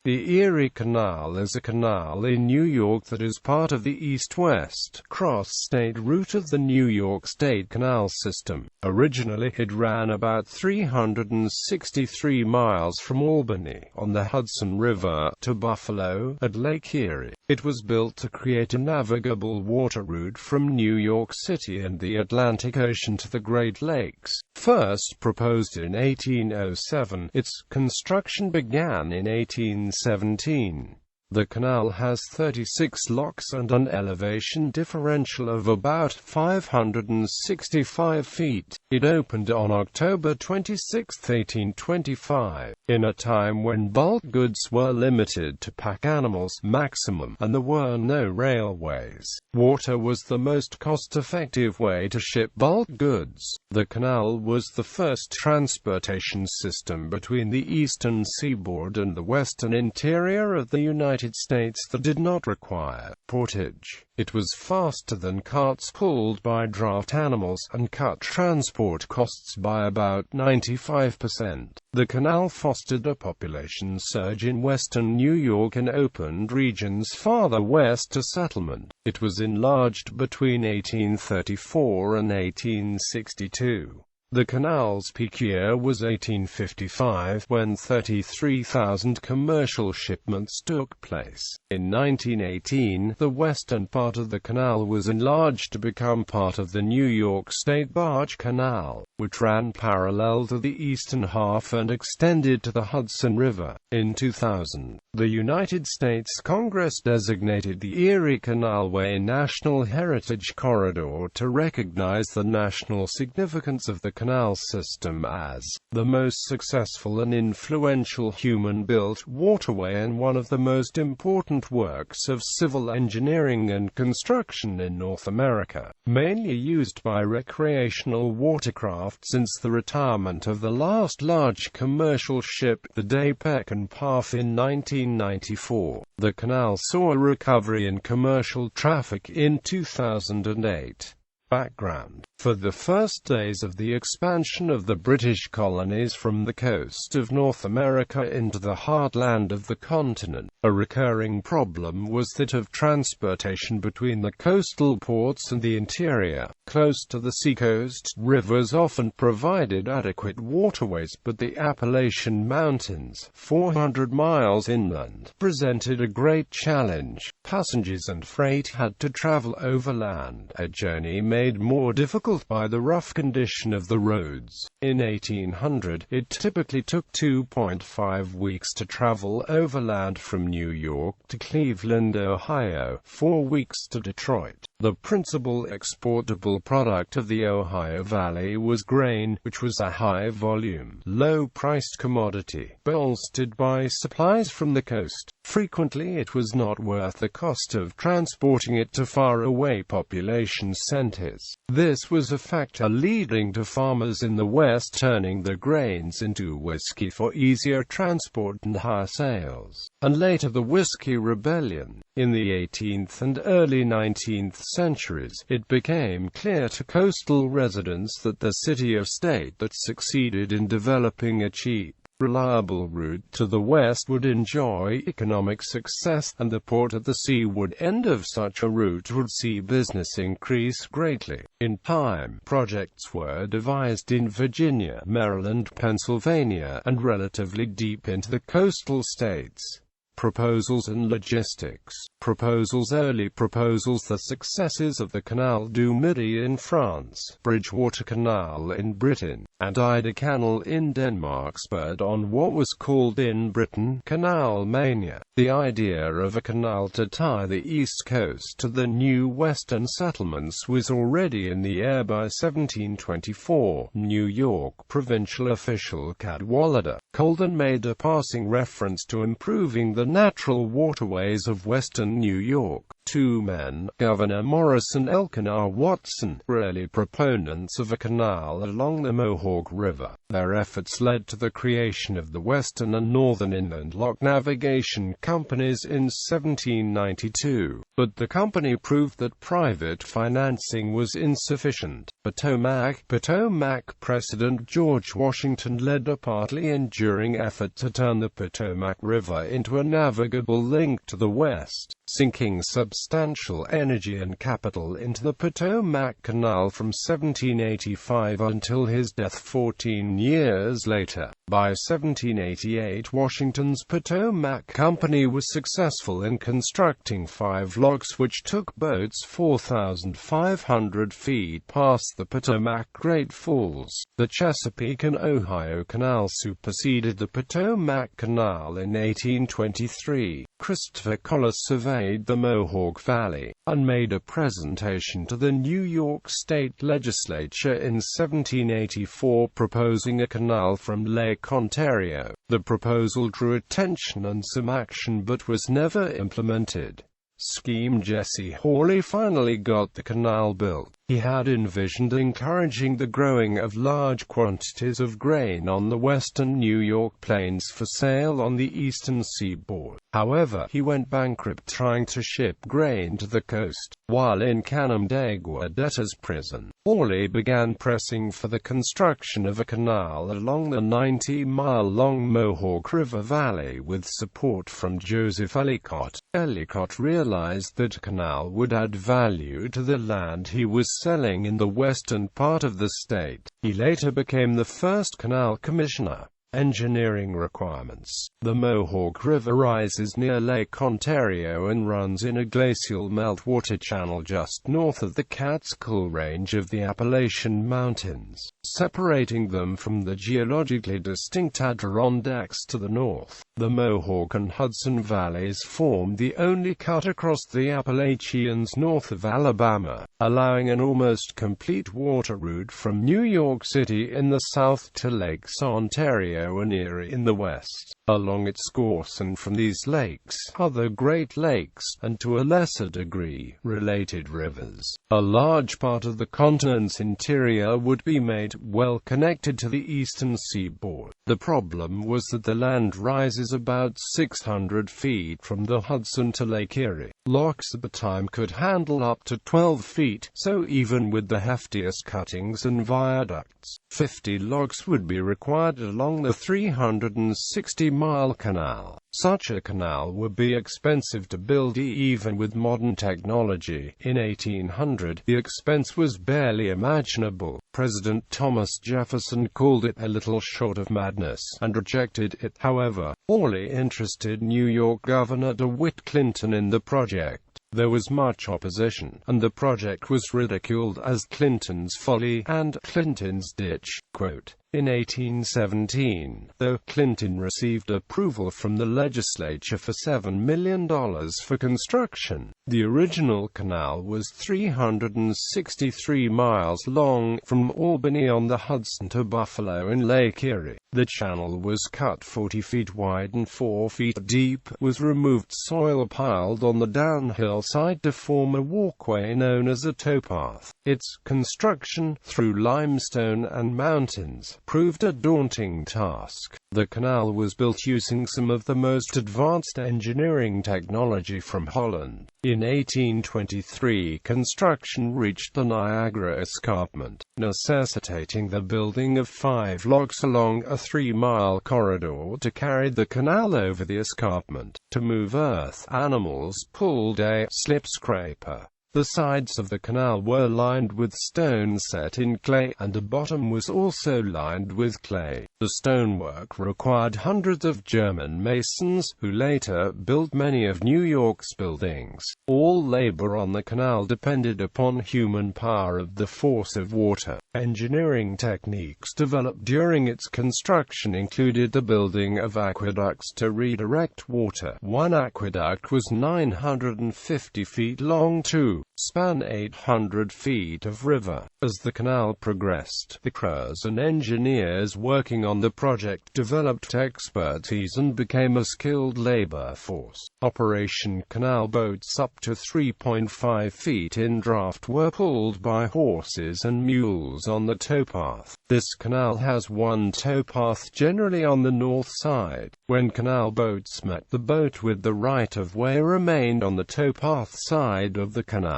The Erie Canal is a canal in New York that is part of the east-west, cross-state route of the New York State Canal System. Originally, it ran about 363 miles from Albany, on the Hudson River, to Buffalo, at Lake Erie. It was built to create a navigable water route from New York City and the Atlantic Ocean to the Great Lakes. First proposed in 1807, its construction began in 1817. The canal has 36 locks and an elevation differential of about 565 feet. It opened on October 26, 1825, in a time when bulk goods were limited to pack animals maximum, and there were no railways. Water was the most cost-effective way to ship bulk goods. The canal was the first transportation system between the eastern seaboard and the western interior of the United States that did not require portage. It was faster than carts pulled by draft animals, and cut transport costs by about 95%. The canal fostered a population surge in western New York and opened regions farther west to settlement. It was enlarged between 1834 and 1862. The canal's peak year was 1855, when 33,000 commercial shipments took place. In 1918, the western part of the canal was enlarged to become part of the New York State Barge Canal, which ran parallel to the eastern half and extended to the Hudson River. In 2000, the United States Congress designated the Erie Canalway National Heritage Corridor to recognize the national significance of the canal system as the most successful and influential human-built waterway and one of the most important works of civil engineering and construction in North America, mainly used by recreational watercraft since the retirement of the last large commercial ship, the Day-Peck and Path, in 1994. The canal saw a recovery in commercial traffic in 2008. Background. For the first days of the expansion of the British colonies from the coast of North America into the heartland of the continent, a recurring problem was that of transportation between the coastal ports and the interior. Close to the seacoast, rivers often provided adequate waterways, but the Appalachian Mountains, 400 miles inland, presented a great challenge. Passengers and freight had to travel overland, a journey made more difficult by the rough condition of the roads. In 1800, it typically took 2.5 weeks to travel overland from New York to Cleveland, Ohio, 4 weeks to Detroit. The principal exportable product of the Ohio Valley was grain, which was a high-volume, low-priced commodity, bolstered by supplies from the coast. Frequently it was not worth the cost of transporting it to far-away population centers. This was a factor leading to farmers in the West turning their grains into whiskey for easier transport and higher sales. And later the Whiskey Rebellion. In the 18th and early 19th centuries, it became clear to coastal residents that the city-of-state that succeeded in developing a cheap, reliable route to the west would enjoy economic success, and the port at the seaward end of such a route would see business increase greatly. In time, projects were devised in Virginia, Maryland, Pennsylvania, and relatively deep into the coastal states. Proposals and logistics. Early proposals. The successes of the Canal du Midi in France, Bridgewater Canal in Britain, and Ida Canal in Denmark spurred on what was called in Britain canal mania. The idea of a canal to tie the east coast to the new western settlements was already in the air by 1724. New York provincial official Cadwallader Colden made a passing reference to improving the natural waterways of western New York. Two men, Governor Morris and Elkanah Watson, were early proponents of a canal along the Mohawk River. Their efforts led to the creation of the Western and Northern Inland Lock Navigation Companies in 1792, but the company proved that private financing was insufficient. Potomac President George Washington led a partly enjoyed enduring effort to turn the Potomac River into a navigable link to the West, sinking substantial energy and capital into the Potomac Canal from 1785 until his death 14 years later. By 1788, Washington's Potomac Company was successful in constructing 5 locks which took boats 4,500 feet past the Potomac Great Falls. The Chesapeake and Ohio Canal superseded the Potomac Canal in 1823. Christopher Collis surveyed the Mohawk Valley, and made a presentation to the New York State Legislature in 1784 proposing a canal from Lake Ontario. The proposal drew attention and some action but was never implemented. Scheme Jesse Hawley finally got the canal built. He had envisioned encouraging the growing of large quantities of grain on the western New York plains for sale on the eastern seaboard. However, he went bankrupt trying to ship grain to the coast. While in Canandaigua debtor's prison, Hawley began pressing for the construction of a canal along the 90-mile-long Mohawk River Valley with support from Joseph Ellicott. Ellicott realized that a canal would add value to the land he was selling in the western part of the state. He later became the first canal commissioner. Engineering requirements. The Mohawk River rises near Lake Ontario and runs in a glacial meltwater channel just north of the Catskill Range of the Appalachian Mountains, separating them from the geologically distinct Adirondacks to the north. The Mohawk and Hudson Valleys form the only cut across the Appalachians north of Alabama, allowing an almost complete water route from New York City in the south to Lakes Ontario and Erie in the west. Along its course and from these lakes are the Great Lakes, and to a lesser degree, related rivers. A large part of the continent's interior would be made well connected to the eastern seaboard. The problem was that the land rises about 600 feet from the Hudson to Lake Erie. Locks at the time could handle up to 12 feet, so even with the heftiest cuttings and viaducts, 50 logs would be required along the 360-mile canal. Such a canal would be expensive to build even with modern technology. In 1800, the expense was barely imaginable. President Thomas Jefferson called it a little short of madness, and rejected it. However, Hawley interested New York Governor DeWitt Clinton in the project. There was much opposition, and the project was ridiculed as Clinton's folly and Clinton's ditch. Quote, in 1817, though, Clinton received approval from the legislature for $7 million for construction. The original canal was 363 miles long, from Albany on the Hudson to Buffalo in Lake Erie. The channel was cut 40 feet wide and 4 feet deep, with removed soil piled on the downhill side to form a walkway known as a towpath. Its construction, through limestone and mountains, proved a daunting task. The canal was built using some of the most advanced engineering technology from Holland. In 1823, construction reached the Niagara Escarpment, necessitating the building of 5 locks along a 3-mile corridor to carry the canal over the escarpment. To move earth, animals pulled a slip scraper. The sides of the canal were lined with stone set in clay, and the bottom was also lined with clay. The stonework required hundreds of German masons, who later built many of New York's buildings. All labor on the canal depended upon human power of the force of water. Engineering techniques developed during its construction included the building of aqueducts to redirect water. One aqueduct was 950 feet long to span 800 feet of river. As the canal progressed, the crews and engineers working on the project developed expertise and became a skilled labor force. Operation canal boats up to 3.5 feet in draft were pulled by horses and mules on the towpath. This canal has one towpath generally on the north side. When canal boats met, the boat with the right-of-way remained on the towpath side of the canal.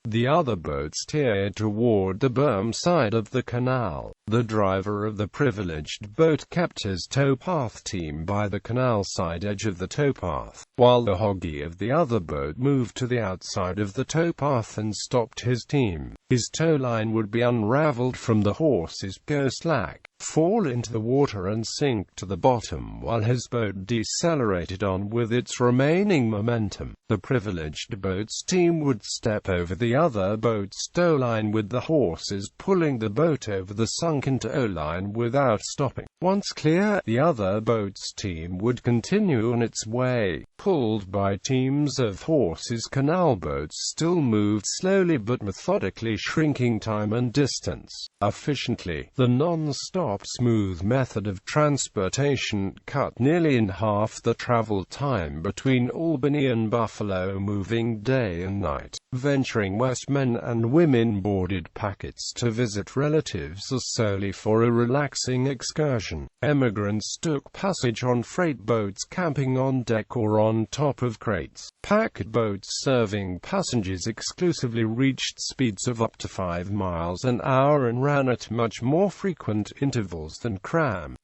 The other boats steered toward the berm side of the canal. The driver of the privileged boat kept his towpath team by the canal side edge of the towpath, while the hoggy of the other boat moved to the outside of the towpath and stopped his team. His towline would be unraveled from the horse's go slack, fall into the water and sink to the bottom while his boat decelerated on with its remaining momentum. The privileged boat's team would step over the other boat's towline with the horses pulling the boat over the sunken towline without stopping. Once clear, the other boat's team would continue on its way, pulled by teams of horses. Canal boats still moved slowly but methodically, shrinking time and distance efficiently. The non-stop smooth method of transportation cut nearly in half the travel time between Albany and Buffalo, moving day and night. Venturing west, men and women boarded packets to visit relatives or solely for a relaxing excursion. Emigrants took passage on freight boats, camping on deck or on top of crates. Packet boats serving passengers exclusively reached speeds of up to 5 miles an hour and ran at much more frequent intervals than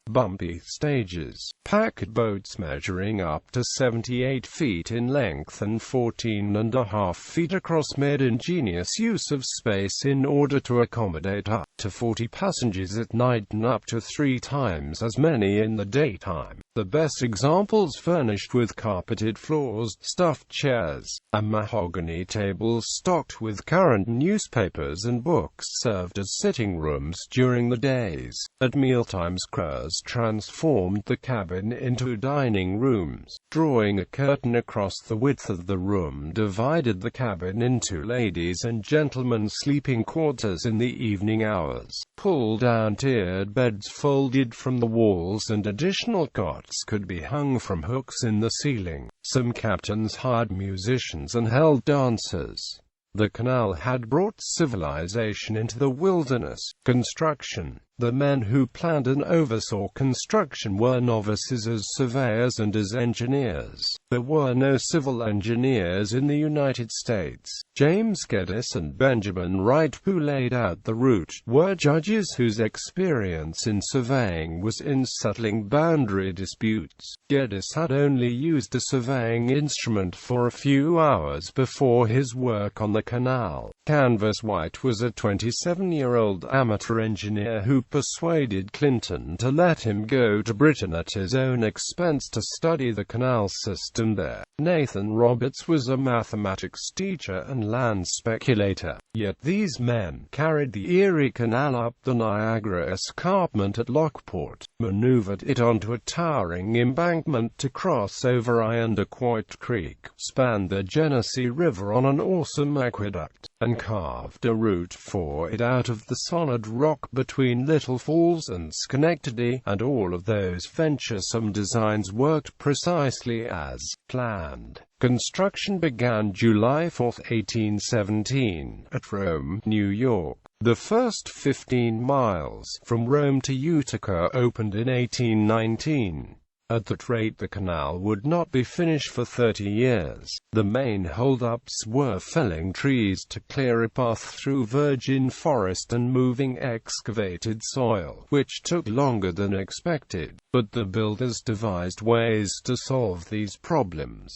bumpy stages. Packet boats measuring up to 78 feet in length and 14.5 feet across made ingenious use of space in order to accommodate up to 40 passengers at night and up to 3 times as many in the daytime. The best examples furnished with carpeted floors, stuffed chairs, and mahogany tables stocked with current newspapers and books served as sitting rooms during the days. At mealtimes, crews transformed the cabin into dining rooms. Drawing a curtain across the width of the room divided the cabin into ladies' and gentlemen's sleeping quarters in the evening hours. Pull-down tiered beds folded from the walls and additional cots could be hung from hooks in the ceiling. Some captains hired musicians and held dances. The canal had brought civilization into the wilderness. Construction. The men who planned and oversaw construction were novices as surveyors and as engineers. There were no civil engineers in the United States. James Geddes and Benjamin Wright, who laid out the route, were judges whose experience in surveying was in settling boundary disputes. Geddes had only used a surveying instrument for a few hours before his work on the canal. Canvas White was a 27-year-old amateur engineer who persuaded Clinton to let him go to Britain at his own expense to study the canal system there. Nathan Roberts was a mathematics teacher and land speculator. Yet these men carried the Erie Canal up the Niagara Escarpment at Lockport, maneuvered it onto a towering embankment to cross over Irondequoit Creek, spanned the Genesee River on an awesome aqueduct, and carved a route for it out of the solid rock between Little Falls and Schenectady, and all of those venturesome designs worked precisely as planned. Construction began July 4, 1817, at Rome, New York. The first 15 miles from Rome to Utica opened in 1819. At that rate, the canal would not be finished for 30 years. The main hold-ups were felling trees to clear a path through virgin forest and moving excavated soil, which took longer than expected. But the builders devised ways to solve these problems.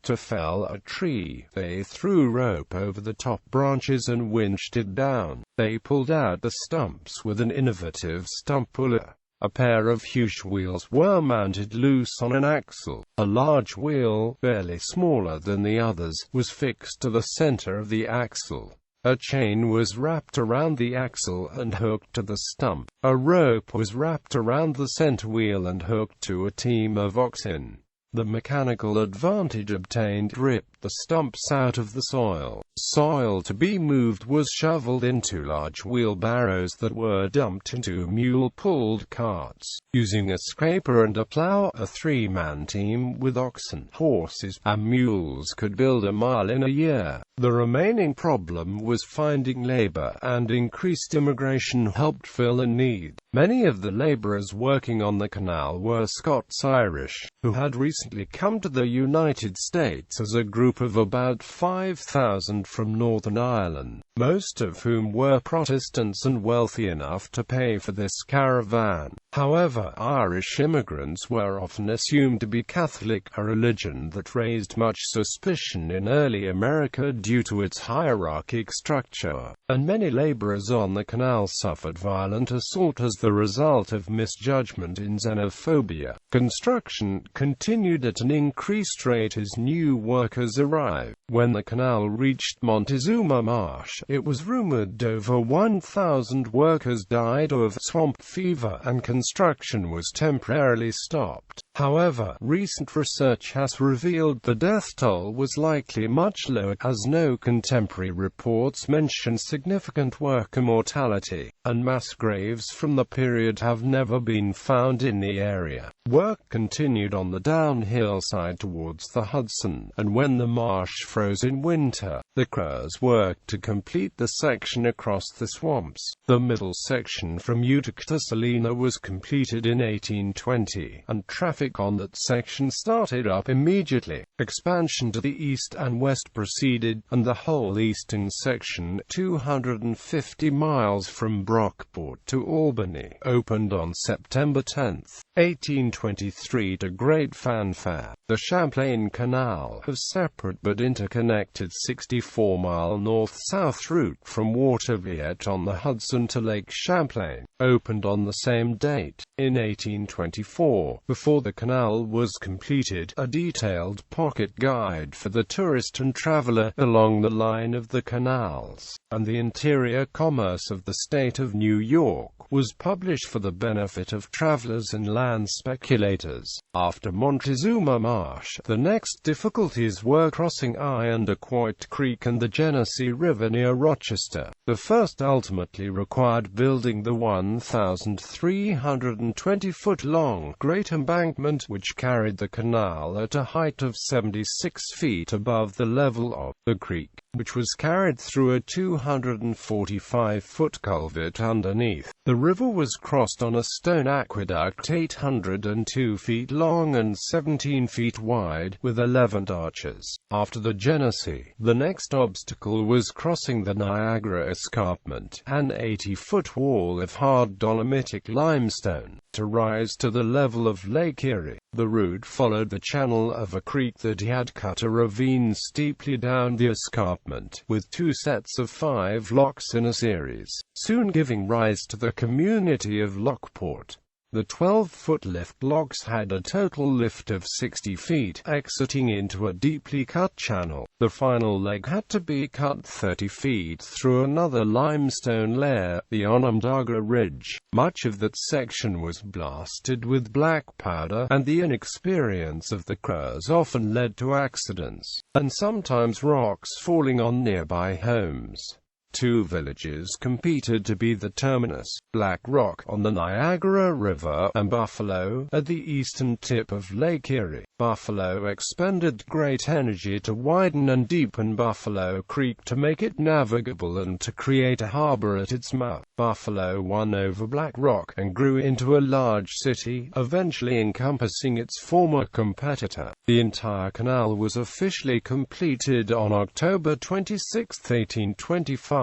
To fell a tree, they threw rope over the top branches and winched it down. They pulled out the stumps with an innovative stump puller. A pair of huge wheels were mounted loose on an axle. A large wheel, barely smaller than the others, was fixed to the center of the axle. A chain was wrapped around the axle and hooked to the stump. A rope was wrapped around the center wheel and hooked to a team of oxen. The mechanical advantage obtained ripped the stumps out of the soil. Soil to be moved was shoveled into large wheelbarrows that were dumped into mule-pulled carts. Using a scraper and a plow, a 3-man team with oxen, horses, and mules could build a mile in a year. The remaining problem was finding labor, and increased immigration helped fill a need. Many of the laborers working on the canal were Scots-Irish, who had recently come to the United States as a group of about 5,000 from Northern Ireland, most of whom were Protestants and wealthy enough to pay for this caravan. However, Irish immigrants were often assumed to be Catholic, a religion that raised much suspicion in early America due to its hierarchic structure, and many laborers on the canal suffered violent assault as the result of misjudgment and xenophobia. Construction continued at an increased rate as new workers arrived. When the canal reached Montezuma Marsh, it was rumored over 1,000 workers died of swamp fever and construction was temporarily stopped. However, recent research has revealed the death toll was likely much lower, as no contemporary reports mention significant worker mortality, and mass graves from the period have never been found in the area. Work continued on the downhill side towards the Hudson, and when the marsh froze in winter, the crews worked to complete the section across the swamps. The middle section from Utica to Salina was completed in 1820, and traffic on that section started up immediately. Expansion to the east and west proceeded, and the whole eastern section, 250 miles from Brockport to Albany, opened on September 10, 1823 to great fanfare. The Champlain Canal, a separate but interconnected 64-mile north-south route from Watervliet on the Hudson to Lake Champlain, opened on the same date. In 1824, before the canal was completed, a detailed pocket guide for the tourist and traveler along the line of the canals, and the interior commerce of the state of New York, was published for the benefit of travelers and land speculators. After Montezuma Marsh, the next difficulties were crossing Irondequoit Creek and the Genesee River near Rochester. The first ultimately required building the 1,320-foot-long Great Embankment, which carried the canal at a height of 76 feet above the level of the creek, which was carried through a 245-foot culvert underneath. The river was crossed on a stone aqueduct 802 feet long and 17 feet wide, with 11 arches. After the Genesee, the next obstacle was crossing the Niagara Escarpment, an 80-foot wall of hard dolomitic limestone, to rise to the level of Lake Erie. The route followed the channel of a creek that had cut a ravine steeply down the escarpment, with 2 sets of 5 locks in a series, soon giving rise to the community of Lockport. The 12-foot lift locks had a total lift of 60 feet, exiting into a deeply cut channel. The final leg had to be cut 30 feet through another limestone layer, the Onondaga Ridge. Much of that section was blasted with black powder, and the inexperience of the crews often led to accidents, and sometimes rocks falling on nearby homes. 2 villages competed to be the terminus, Black Rock on the Niagara River and Buffalo at the eastern tip of Lake Erie. Buffalo expended great energy to widen and deepen Buffalo Creek to make it navigable and to create a harbor at its mouth. Buffalo won over Black Rock and grew into a large city, eventually encompassing its former competitor. The entire canal was officially completed on October 26, 1825.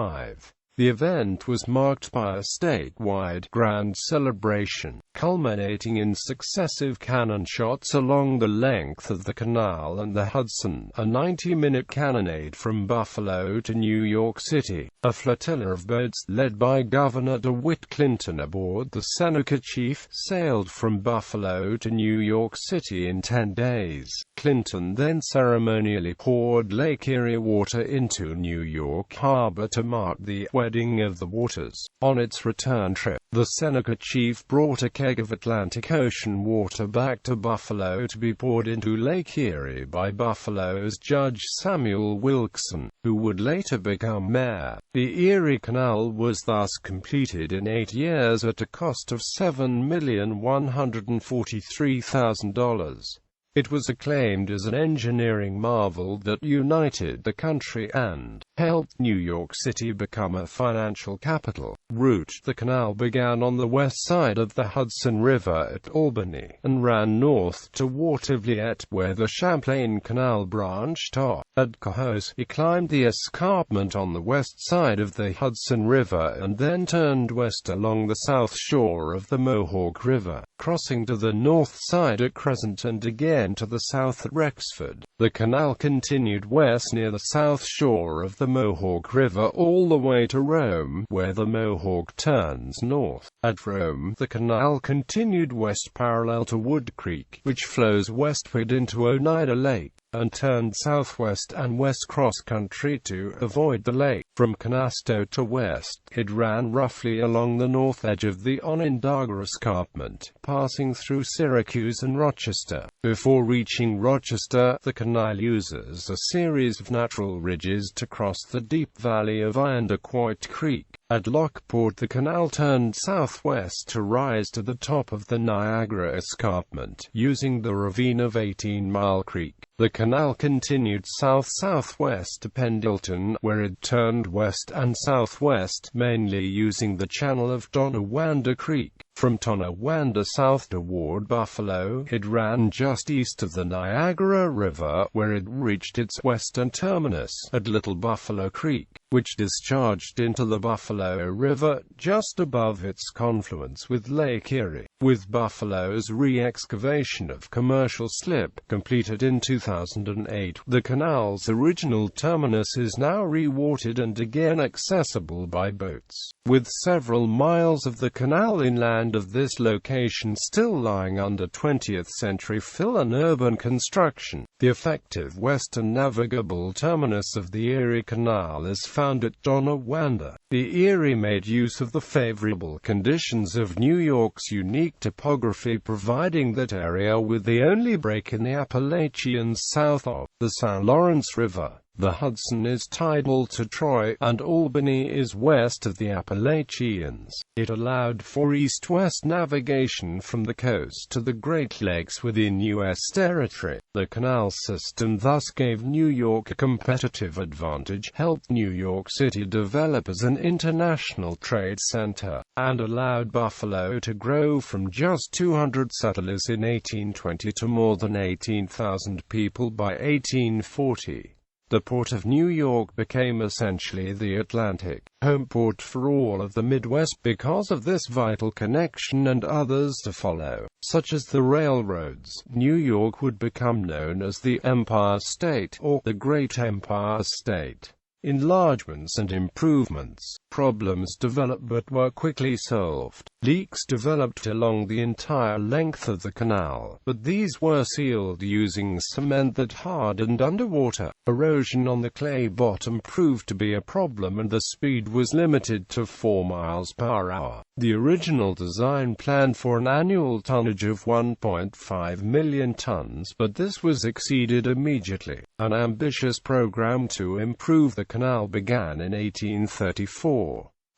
The event was marked by a statewide grand celebration, culminating in successive cannon shots along the length of the canal and the Hudson, a 90-minute cannonade from Buffalo to New York City. A flotilla of boats, led by Governor DeWitt Clinton aboard the Seneca Chief, sailed from Buffalo to New York City in 10 days. Clinton then ceremonially poured Lake Erie water into New York Harbor to mark the wedding of the waters. On its return trip, the Seneca Chief brought a keg of Atlantic Ocean water back to Buffalo to be poured into Lake Erie by Buffalo's Judge Samuel Wilkson, who would later become mayor. The Erie Canal was thus completed in 8 years at a cost of $7,143,000. It was acclaimed as an engineering marvel that united the country and helped New York City become a financial capital. Route: the canal began on the west side of the Hudson River at Albany, and ran north to Erie.It, where the Champlain Canal branched off. At Cohoes, he climbed the escarpment on the west side of the Hudson River and then turned west along the south shore of the Mohawk River, crossing to the north side at Crescent and again to the south at Rexford. The canal continued west near the south shore of the Mohawk River all the way to Rome, where the Mohawk turns north. At Rome, the canal continued west parallel to Wood Creek, which flows westward into Oneida Lake, and turned southwest and west cross-country to avoid the lake. From Canastota to west, it ran roughly along the north edge of the Onondaga Escarpment, passing through Syracuse and Rochester. Before reaching Rochester, the canal uses a series of natural ridges to cross the deep valley of Irondequoit Creek. At Lockport, the canal turned southwest to rise to the top of the Niagara Escarpment, using the ravine of 18 Mile Creek. The canal continued south-southwest to Pendleton, where it turned west and southwest, mainly using the channel of Tonawanda Creek. From Tonawanda south toward Buffalo, it ran just east of the Niagara River, where it reached its western terminus at Little Buffalo Creek, which discharged into the Buffalo River just above its confluence with Lake Erie. With Buffalo's re-excavation of Commercial Slip, completed in 2008, the canal's original terminus is now rewatered and again accessible by boats. With several miles of the canal inland of this location still lying under 20th century fill and urban construction, the effective western navigable terminus of the Erie Canal is found at Tonawanda. The Erie made use of the favorable conditions of New York's unique topography, providing that area with the only break in the Appalachians south of the St. Lawrence River. The Hudson is tidal to Troy, and Albany is west of the Appalachians. It allowed for east-west navigation from the coast to the Great Lakes within U.S. territory. The canal system thus gave New York a competitive advantage, helped New York City develop as an international trade center, and allowed Buffalo to grow from just 200 settlers in 1820 to more than 18,000 people by 1840. The Port of New York became essentially the Atlantic home port for all of the Midwest because of this vital connection and others to follow, such as the railroads. New York would become known as the Empire State, or the Great Empire State. Enlargements and improvements. Problems developed but were quickly solved. Leaks developed along the entire length of the canal, but these were sealed using cement that hardened underwater. Erosion on the clay bottom proved to be a problem and the speed was limited to 4 miles per hour. The original design planned for an annual tonnage of 1.5 million tons, but this was exceeded immediately. An ambitious program to improve the canal began in 1834.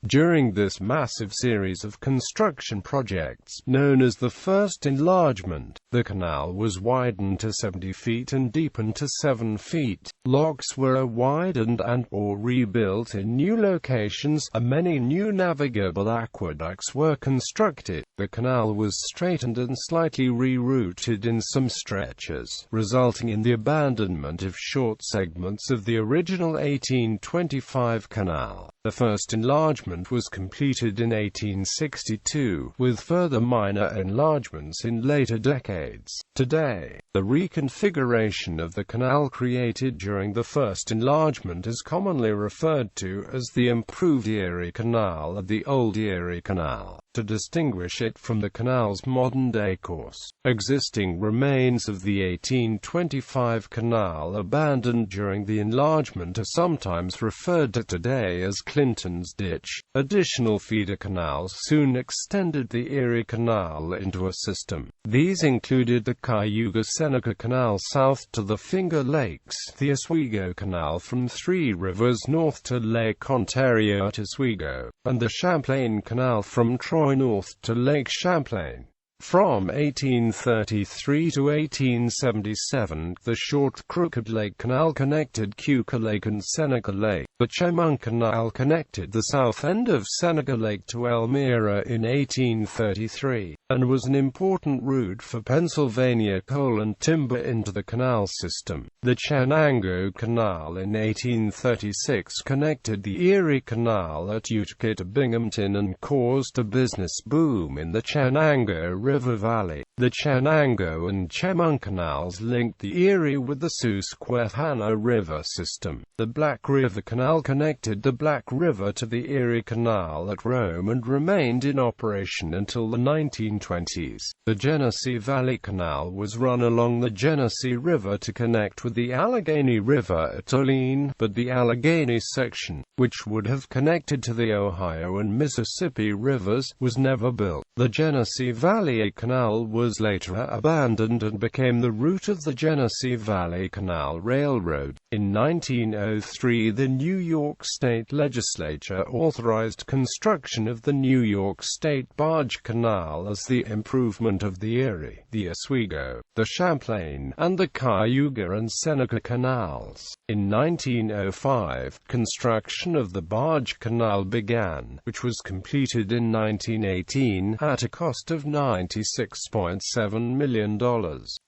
During this massive series of construction projects, known as the First Enlargement, the canal was widened to 70 feet and deepened to 7 feet. Locks were widened and/or rebuilt in new locations, and many new navigable aqueducts were constructed. The canal was straightened and slightly rerouted in some stretches, resulting in the abandonment of short segments of the original 1825 canal. The first enlargement was completed in 1862, with further minor enlargements in later decades. Today, the reconfiguration of the canal created during the first enlargement is commonly referred to as the improved Erie Canal or the Old Erie Canal, to distinguish it from the canal's modern-day course. Existing remains of the 1825 canal abandoned during the enlargement are sometimes referred to today as Clinton's Ditch. Additional feeder canals soon extended the Erie Canal into a system. These included the Cayuga-Seneca Canal south to the Finger Lakes, the Oswego Canal from Three Rivers north to Lake Ontario at Oswego, and the Champlain Canal from Troy north to Lake Champlain. From 1833 to 1877, the short crooked Lake Canal connected Keuka Lake and Seneca Lake. The Chemung Canal connected the south end of Seneca Lake to Elmira in 1833, and was an important route for Pennsylvania coal and timber into the canal system. The Chenango Canal in 1836 connected the Erie Canal at Utica to Binghamton and caused a business boom in the Chenango River Valley. The Chenango and Chemung Canals linked the Erie with the Susquehanna River system. The Black River Canal connected the Black River to the Erie Canal at Rome and remained in operation until the 1920s. The Genesee Valley Canal was run along the Genesee River to connect with the Allegheny River at Olean, but the Allegheny section, which would have connected to the Ohio and Mississippi rivers, was never built. The Genesee Valley Canal was later abandoned and became the route of the Genesee Valley Canal Railroad. In 1903, the New York State Legislature authorized construction of the New York State Barge Canal as the improvement of the Erie, the Oswego, the Champlain, and the Cayuga and Seneca canals. In 1905, construction of the Barge Canal began, which was completed in 1918 at a cost of $96.7 million.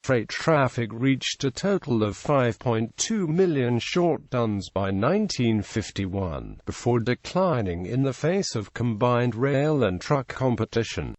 Freight traffic reached a total of 5.2 million short tons by 1951, before declining in the face of combined rail and truck competition.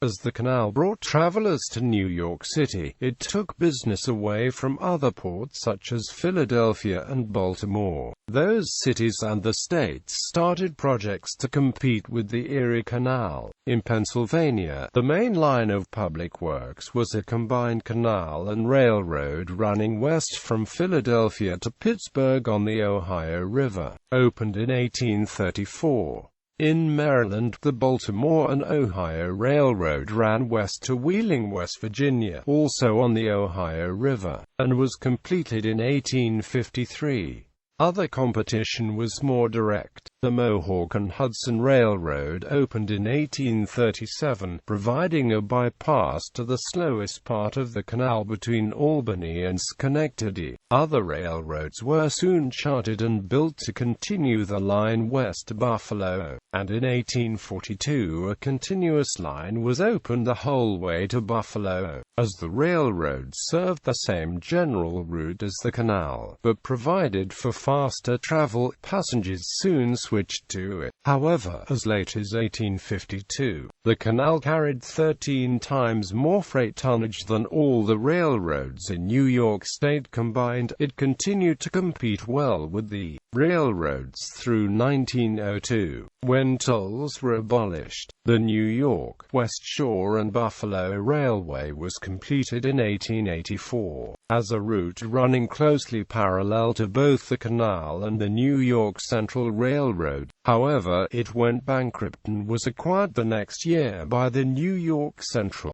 As the canal brought travelers to New York City, it took business away from other ports such as Philadelphia and Baltimore. Those cities and the states started projects to compete with the Erie Canal. In Pennsylvania, the main line of public works was a combined canal and railroad running west from Philadelphia to Pittsburgh on the Ohio River, opened in 1834. In Maryland, the Baltimore and Ohio Railroad ran west to Wheeling, West Virginia, also on the Ohio River, and was completed in 1853. Other competition was more direct. The Mohawk and Hudson Railroad opened in 1837, providing a bypass to the slowest part of the canal between Albany and Schenectady. Other railroads were soon chartered and built to continue the line west to Buffalo, and in 1842 a continuous line was opened the whole way to Buffalo. As the railroad served the same general route as the canal, but provided for faster travel, passengers soon switched to it. However, as late as 1852, the canal carried 13 times more freight tonnage than all the railroads in New York State combined. It continued to compete well with the railroads through 1902, when tolls were abolished. The New York, West Shore and Buffalo Railway was completed in 1884, as a route running closely parallel to both the canal and the New York Central Railroad. However, it went bankrupt and was acquired the next year by the New York Central.